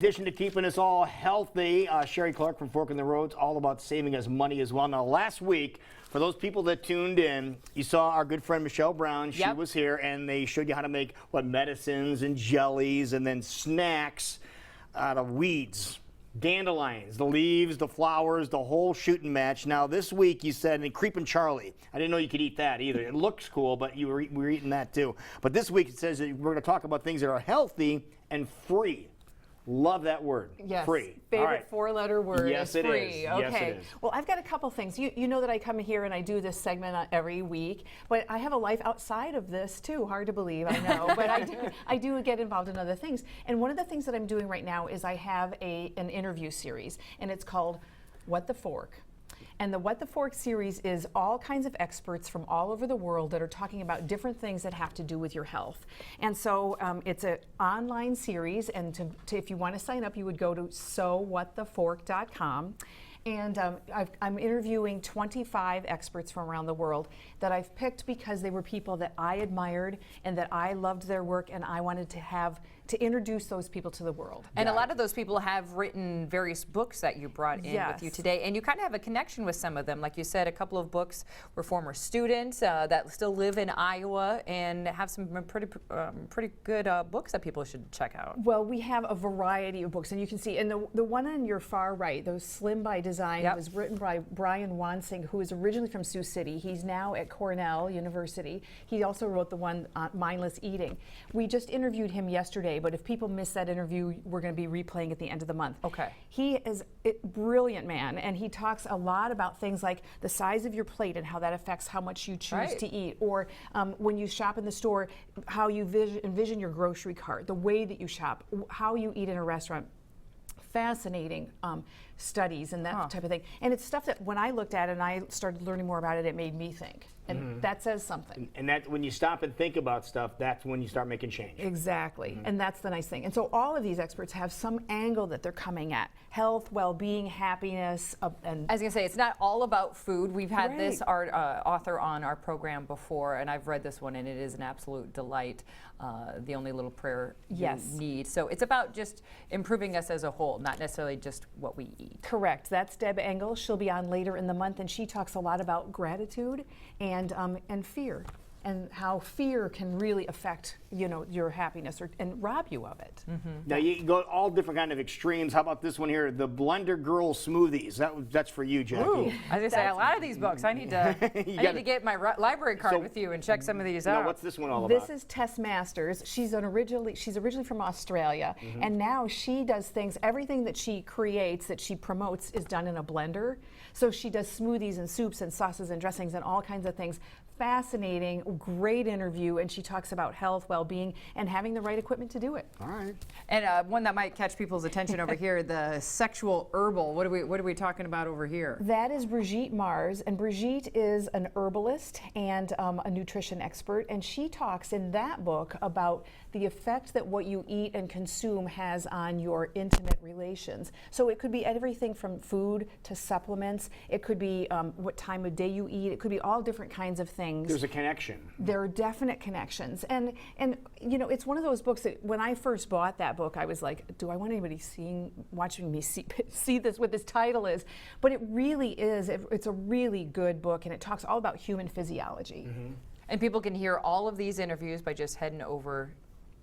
In addition to keeping us all healthy, Sheree Clark from Fork in the Road's all about saving us money as well. Now, last week, for those people that tuned in, you saw our good friend Michelle Brown. She was here, and they showed you how to make, medicines and jellies and then snacks out of weeds, dandelions, the leaves, the flowers, the whole shooting match. Now, this week, you said, and Creepin' Charlie. I didn't know you could eat that either. It looks cool, but we were eating that too. But this week, it says that we're going to talk about things that are healthy and free. Love that word. Yes. Free. Favorite four-letter word yes, is free. It is. Okay. Yes, it is. Well, I've got a couple things. You know that I come here and I do this segment every week, but I have a life outside of this too. Hard to believe, I know, but I do get involved in other things. And one of the things that I'm doing right now is I have an interview series, and it's called What the Fork. And the What the Fork series is all kinds of experts from all over the world that are talking about different things that have to do with your health. And so it's an online series, and if you want to sign up, you would go to sowhatthefork.com. And I'm interviewing 25 experts from around the world that I've picked because they were people that I admired and that I loved their work, and I wanted to introduce those people to the world. And a lot of those people have written various books that you brought in with you today, and you kind of have a connection with some of them. Like you said, a couple of books were former students that still live in Iowa and have some pretty good books that people should check out. Well, we have a variety of books, and you can see, and the one on your far right, those Slim by Design, was written by Brian Wansink, who is originally from Sioux City. He's now at Cornell University. He also wrote the one on mindless eating. We just interviewed him yesterday, but if people miss that interview, we're going to be replaying at the end of the month. Okay. He is a brilliant man, and he talks a lot about things like the size of your plate and how that affects how much you choose to eat, or when you shop in the store, how you envision your grocery cart, the way that you shop, how you eat in a restaurant. Fascinating studies and that type of thing. And it's stuff that when I looked at it and I started learning more about it, it made me think. And that says something. And that when you stop and think about stuff, that's when you start making change. Exactly. And that's the nice thing. And so all of these experts have some angle that they're coming at. Health, well-being, happiness. And I was going to say, it's not all about food. We've had this author on our program before, and I've read this one, and it is an absolute delight. The only little prayer you need. So it's about just improving us as a whole, not necessarily just what we eat. Correct. That's Deb Engle. She'll be on later in the month, and she talks a lot about gratitude and fear, and how fear can really affect your happiness and rob you of it. Now you go all different kind of extremes. How about this one here, the Blender Girl smoothies? That's for you, Jackie. Ooh, I was gonna say a lot of these books. I need to get my library card with you and check some of these out. Now what's this one all about? This is Tess Masters. She's originally from Australia, and now she does things. Everything that she creates, that she promotes, is done in a blender. So she does smoothies and soups and sauces and dressings and all kinds of things. Fascinating, great interview, and she talks about health, well-being, and having the right equipment to do it. All right. And one that might catch people's attention over here, the Sexual Herbal. What are we talking about over here? That is Brigitte Mars, and Brigitte is an herbalist and a nutrition expert, and she talks in that book about the effect that what you eat and consume has on your intimate relations. So it could be everything from food to supplements. It could be what time of day you eat. It could be all different kinds of things. There's a connection. There are definite connections, and it's one of those books that when I first bought that book, I was like, do I want anybody watching me see this, what this title is? But it really is. It's a really good book, and it talks all about human physiology. And people can hear all of these interviews by just heading over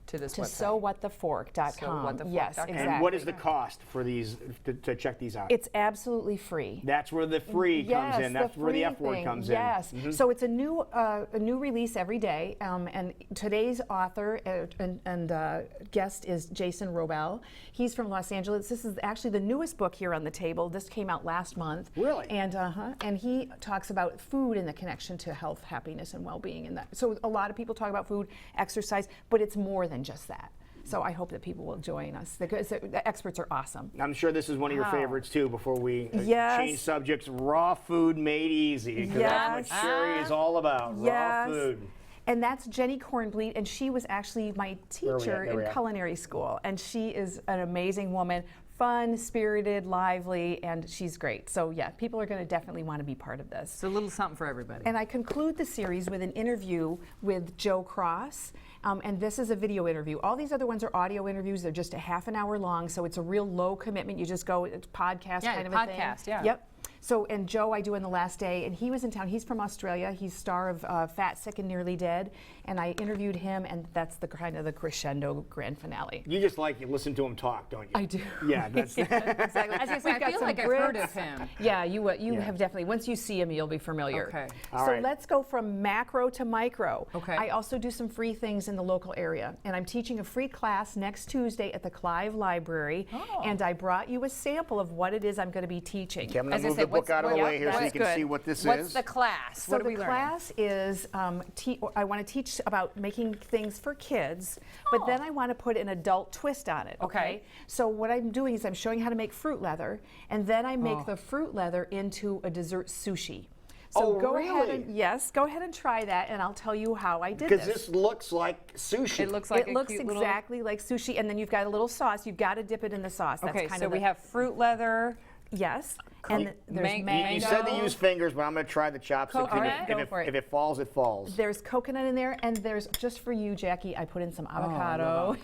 to this website. sowhatthefork.com. Yes, exactly. And what is the cost for these to check these out? It's absolutely free. That's where the free comes in. That's where the F word comes in. Yes. So it's a new release every day. And today's author and guest is Jason Robel. He's from Los Angeles. This is actually the newest book here on the table. This came out last month. Really? And he talks about food and the connection to health, happiness, and well-being. And that. So a lot of people talk about food, exercise, but it's more than just that. So I hope that people will join us. The experts are awesome. I'm sure this is one of your favorites too. Before we change subjects, raw food made easy, because that's what Sheree is all about. Raw food. And that's Jenny Cornbleet, and she was actually my teacher in culinary school. And she is an amazing woman, fun, spirited, lively, and she's great. So yeah, people are going to definitely want to be part of this. It's a little something for everybody. And I conclude the series with an interview with Joe Cross. And this is a video interview. All these other ones are audio interviews. They're just a half an hour long, so it's a real low commitment. You just go, it's podcast kind of a thing. Podcast, yeah. Yep. So, and Joe I do in the last day, and he was in town. He's from Australia. He's star of Fat, Sick, and Nearly Dead. And I interviewed him, and that's the kind of the crescendo grand finale. You just like you listen to him talk, don't you? I do. Yeah, that's Exactly. As I say, I feel like I've heard of him. Yeah, you have definitely. Once you see him, you'll be familiar. Okay. All So right. let's go from macro to micro. Okay. I also do some free things in the local area, and I'm teaching a free class next Tuesday at the Clive Library. Oh. And I brought you a sample of what it is I'm going to be teaching. Okay, I'm going As to I move say, the book out of the yeah, way here so you that's can good. see what this What's is. the class? So What are the we learning? class is, I want to teach about making things for kids, but then I want to put an adult twist on it. Okay. So what I'm doing is I'm showing how to make fruit leather, and then I make the fruit leather into a dessert sushi. So Oh, go ahead really? and go ahead and try that, and I'll tell you how I did Because this. this looks like sushi. It looks like It a looks cute exactly like sushi, and then you've got a little sauce. You've got to dip it in the sauce. That's Okay, kind so of we have fruit leather. yes, and there's mango. You said to use fingers, but I'm going to try the chopstick. Coconut? Go for it. If it falls, it falls. There's coconut in there, and there's, just for you, Jackie, I put in some avocado.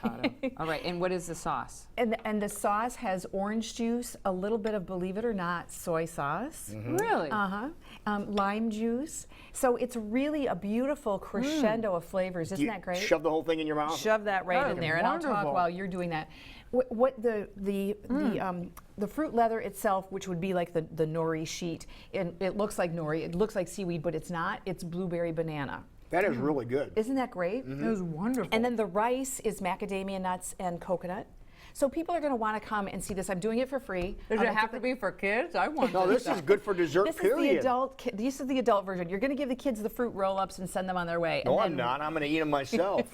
All right, and what is the sauce? And the sauce has orange juice, a little bit of, believe it or not, soy sauce. Really? Lime juice. So it's really a beautiful crescendo of flavors. Isn't You that great? Shove the whole thing in your mouth? Shove that right Oh, in there, and I'll talk wonderful. while you're doing that. What the fruit leather itself, which would be like the nori sheet, and it looks like nori. It looks like seaweed, but it's not. It's blueberry banana. That is really good. Isn't that great? It was wonderful. And then the rice is macadamia nuts and coconut. So people are going to want to come and see this. I'm doing it for free. Does it have to be for kids? I want No, this is good for dessert, This period. is the adult. This is the adult version. You're going to give the kids the fruit roll-ups and send them on their way. No, and I'm not. I'm going to eat them myself.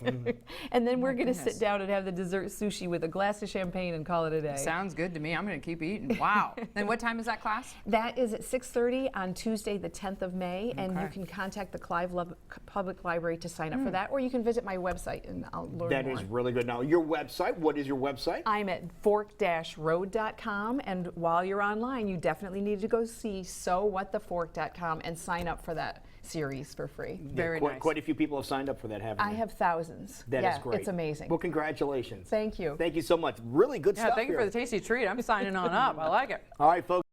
And then we're going to goodness. sit down and have the dessert sushi with a glass of champagne and call it a day. Sounds good to me. I'm going to keep eating. Wow. Then what time is that class? That is at 6:30 on Tuesday, the 10th of May, and you Okay. can contact the Clive Public Library to sign up for that, or you can visit my website and I'll learn That more. is really good. Now, your website, what is your website? I'm at fork-road.com, and while you're online, you definitely need to go see sowwhatthefork.com and sign up for that series for free. Very nice. Quite a few people have signed up for that, haven't I they? have thousands. That yeah, is great. It's amazing. Well, congratulations. Thank you. Thank you so much. Really good Yeah, stuff thank you here. for the tasty treat. I'm signing on up. I like it. All right, folks.